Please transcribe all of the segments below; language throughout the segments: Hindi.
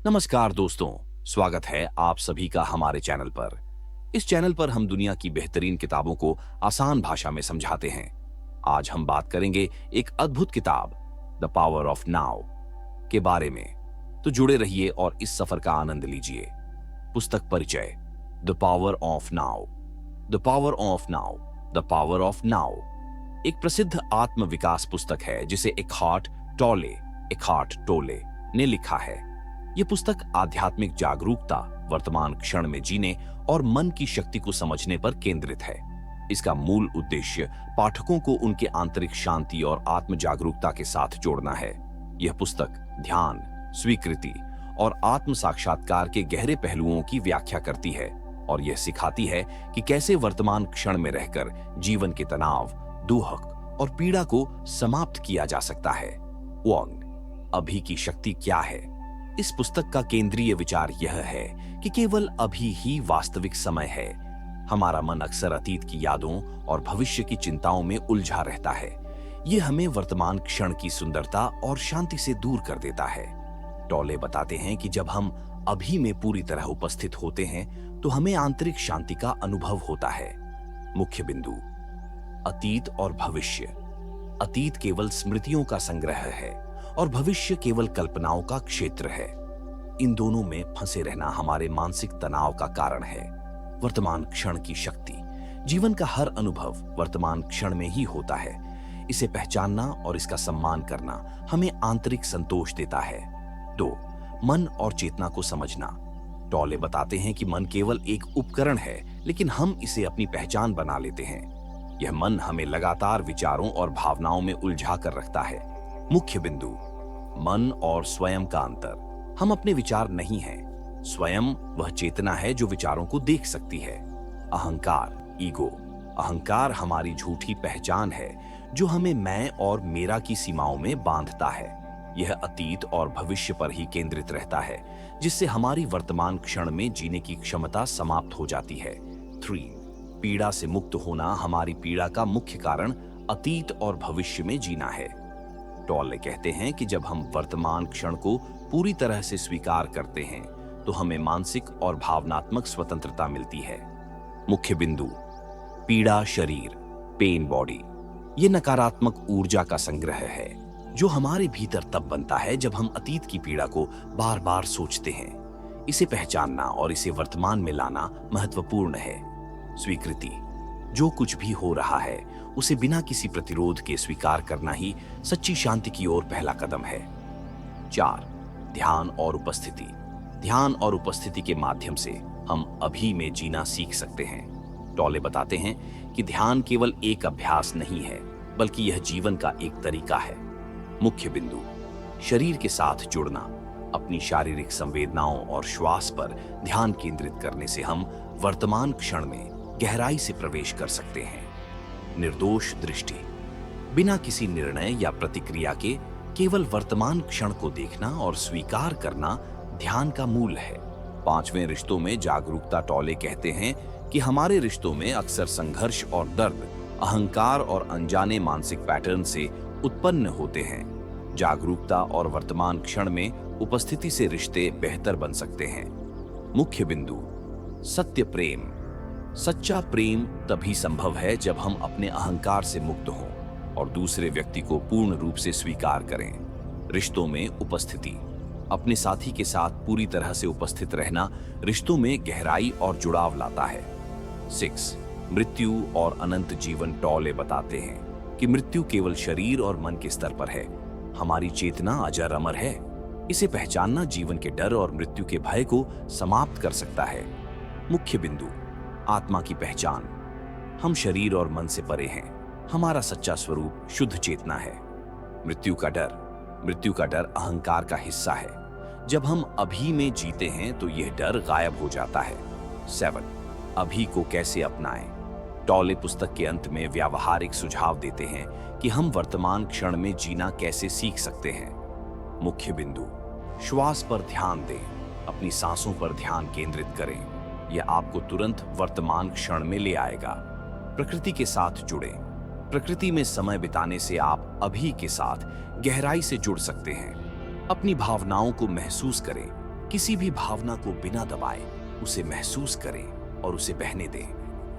नमस्कार दोस्तों, स्वागत है आप सभी का हमारे चैनल पर। इस चैनल पर हम दुनिया की बेहतरीन किताबों को आसान भाषा में समझाते हैं। आज हम बात करेंगे एक अद्भुत किताब द पावर ऑफ नाउ के बारे में। तो जुड़े रहिए और इस सफर का आनंद लीजिए। पुस्तक परिचय। The power of now. The power of now. The power of now एक प्रसिद्ध आत्म विकास पुस्तक है जिसे एकहार्ट टोले ने लिखा है। यह पुस्तक आध्यात्मिक जागरूकता, वर्तमान क्षण में जीने और मन की शक्ति को समझने पर केंद्रित है। इसका मूल उद्देश्य पाठकों को उनके आंतरिक शांति और आत्म जागरूकता के साथ जोड़ना है। यह पुस्तक ध्यान, स्वीकृति और आत्म साक्षात्कार के गहरे पहलुओं की व्याख्या करती है और यह सिखाती है कि कैसे वर्तमान क्षण में रहकर जीवन के तनाव, दुख और पीड़ा को समाप्त किया जा सकता है। अभी की शक्ति क्या है? इस पुस्तक का केंद्रीय विचार यह है कि केवल अभी ही वास्तविक समय है। हमारा मन अक्सर अतीत की यादों और भविष्य की चिंताओं में उलझा रहता है। यह हमें वर्तमान क्षण की सुंदरता और शांति से दूर कर देता है। टोले बताते हैं कि जब हम अभी में पूरी तरह उपस्थित होते हैं तो हमें आंतरिक शांति का अनुभव होता है। मुख्य बिंदु। अतीत और भविष्य। अतीत केवल स्मृतियों का संग्रह है और भविष्य केवल कल्पनाओं का क्षेत्र है। इन दोनों में फंसे रहना हमारे मानसिक तनाव का कारण है। वर्तमान क्षण की शक्ति। जीवन का हर अनुभव वर्तमान क्षण में ही होता है। इसे पहचानना और इसका सम्मान करना हमें आंतरिक संतोष देता है। 2. मन और चेतना को समझना। टोले बताते हैं कि मन केवल एक उपकरण है, लेकिन हम इसे अपनी पहचान बना लेते हैं। यह मन हमें लगातार विचारों और भावनाओं में उलझा कर रखता है। मुख्य बिंदु। मन और स्वयं का अंतर। हम अपने विचार नहीं हैं। स्वयं वह चेतना है जो विचारों को देख सकती है। अहंकार, ईगो। अहंकार हमारी झूठी पहचान है जो हमें मैं और मेरा की सीमाओं में बांधता है। यह अतीत और भविष्य पर ही केंद्रित रहता है, जिससे हमारी वर्तमान क्षण में जीने की क्षमता समाप्त हो जाती है। 3. पीड़ा से मुक्त होना। हमारी पीड़ा का मुख्य कारण अतीत और भविष्य में जीना है। टोले कहते हैं कि जब हम वर्तमान क्षण को पूरी तरह से स्वीकार करते हैं तो हमें मानसिक और भावनात्मक स्वतंत्रता मिलती है। मुख्य बिंदु। पीड़ा शरीर, पेन बॉडी। यह नकारात्मक ऊर्जा का संग्रह है जो हमारे भीतर तब बनता है जब हम अतीत की पीड़ा को बार बार सोचते हैं। इसे पहचानना और इसे वर्तमान में लाना महत्वपूर्ण है। स्वीकृति। जो कुछ भी हो रहा है उसे बिना किसी प्रतिरोध के स्वीकार करना ही सच्ची शांति की ओर पहला कदम है। 4. ध्यान और उपस्थिति। ध्यान और उपस्थिति के माध्यम से हम अभी में जीना सीख सकते हैं। टोले बताते हैं कि ध्यान केवल एक अभ्यास नहीं है, बल्कि यह जीवन का एक तरीका है। मुख्य बिंदु। शरीर के साथ जुड़ना। अपनी शारीरिक संवेदनाओं और श्वास पर ध्यान केंद्रित करने से हम वर्तमान क्षण में गहराई से प्रवेश कर सकते हैं। निर्दोष दृष्टि। बिना किसी निर्णय या प्रतिक्रिया के केवल वर्तमान क्षण को देखना और स्वीकार करना ध्यान का मूल है। 5वें रिश्तों में जागरूकता। टोले कहते हैं कि हमारे रिश्तों में अक्सर संघर्ष और दर्द अहंकार और अनजाने मानसिक पैटर्न से उत्पन्न होते हैं। जागरूकता और वर्तमान क्षण में उपस्थिति से रिश्ते बेहतर बन सकते हैं। मुख्य बिंदु। सत्य प्रेम। सच्चा प्रेम तभी संभव है जब हम अपने अहंकार से मुक्त हों और दूसरे व्यक्ति को पूर्ण रूप से स्वीकार करें। रिश्तों में उपस्थिति। अपने साथी के साथ पूरी तरह से उपस्थित रहना रिश्तों में गहराई और जुड़ाव लाता है। 6. मृत्यु और अनंत जीवन। टोले बताते हैं कि मृत्यु केवल शरीर और मन के स्तर पर है। हमारी चेतना अजर अमर है। इसे पहचानना जीवन के डर और मृत्यु के भय को समाप्त कर सकता है। मुख्य बिंदु। आत्मा की पहचान। हम शरीर और मन से परे हैं। हमारा सच्चा स्वरूप शुद्ध चेतना है। मृत्यु का डर। मृत्यु का डर अहंकार का हिस्सा है। जब हम अभी में जीते हैं तो यह डर गायब हो जाता है। 7. अभी को कैसे अपनाएं। टोले पुस्तक के अंत में व्यावहारिक सुझाव देते हैं कि हम वर्तमान क्षण में जीना कैसे सीख सकते हैं। मुख्य बिंदु। श्वास पर ध्यान दें। अपनी सांसों पर ध्यान केंद्रित करें। यह आपको तुरंत वर्तमान क्षण में ले आएगा। प्रकृति के साथ जुड़ें। प्रकृति में समय बिताने से आप अभी के साथ गहराई से जुड़ सकते हैं। अपनी भावनाओं को महसूस करें। किसी भी भावना को बिना दबाए उसे महसूस करें और उसे बहने दें।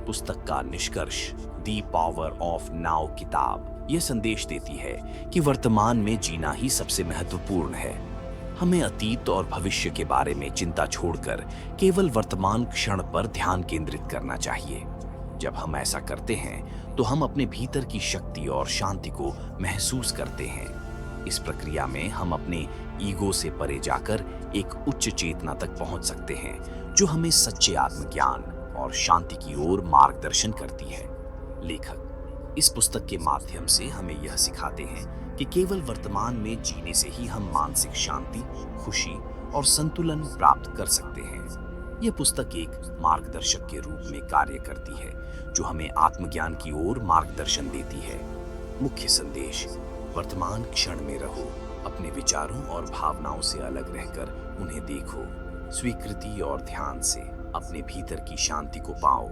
पुस्तक का निष्कर्ष दी पावर ऑफ नाउ किताब यह संदेश देती है कि वर्तमान में जीना ही सबसे महत्वपूर्ण है। हमें अतीत और भविष्य के बारे में चिंता छोड़कर केवल वर्तमान क्षण पर ध्यान केंद्रित करना चाहिए। जब हम ऐसा करते हैं तो हम अपने भीतर की शक्ति और शांति को महसूस करते हैं। इस प्रक्रिया में हम अपने ईगो से परे जाकर एक उच्च चेतना तक पहुंच सकते हैं जो हमें सच्चे आत्मज्ञान और शांति की ओर मार्गदर्शन करती है। लेखक इस पुस्तक के माध्यम से हमें यह सिखाते हैं कि केवल वर्तमान में जीने से ही हम मानसिक शांति, खुशी और संतुलन प्राप्त कर सकते हैं। यह पुस्तक एक मार्गदर्शक के रूप में कार्य करती है जो हमें आत्मज्ञान की ओर मार्गदर्शन देती है। मुख्य संदेश: वर्तमान क्षण में रहो, अपने विचारों और भावनाओं से अलग रहकर उन्हें देखो, स्वीकृति और ध्यान से अपने भीतर की शांति को पाओ।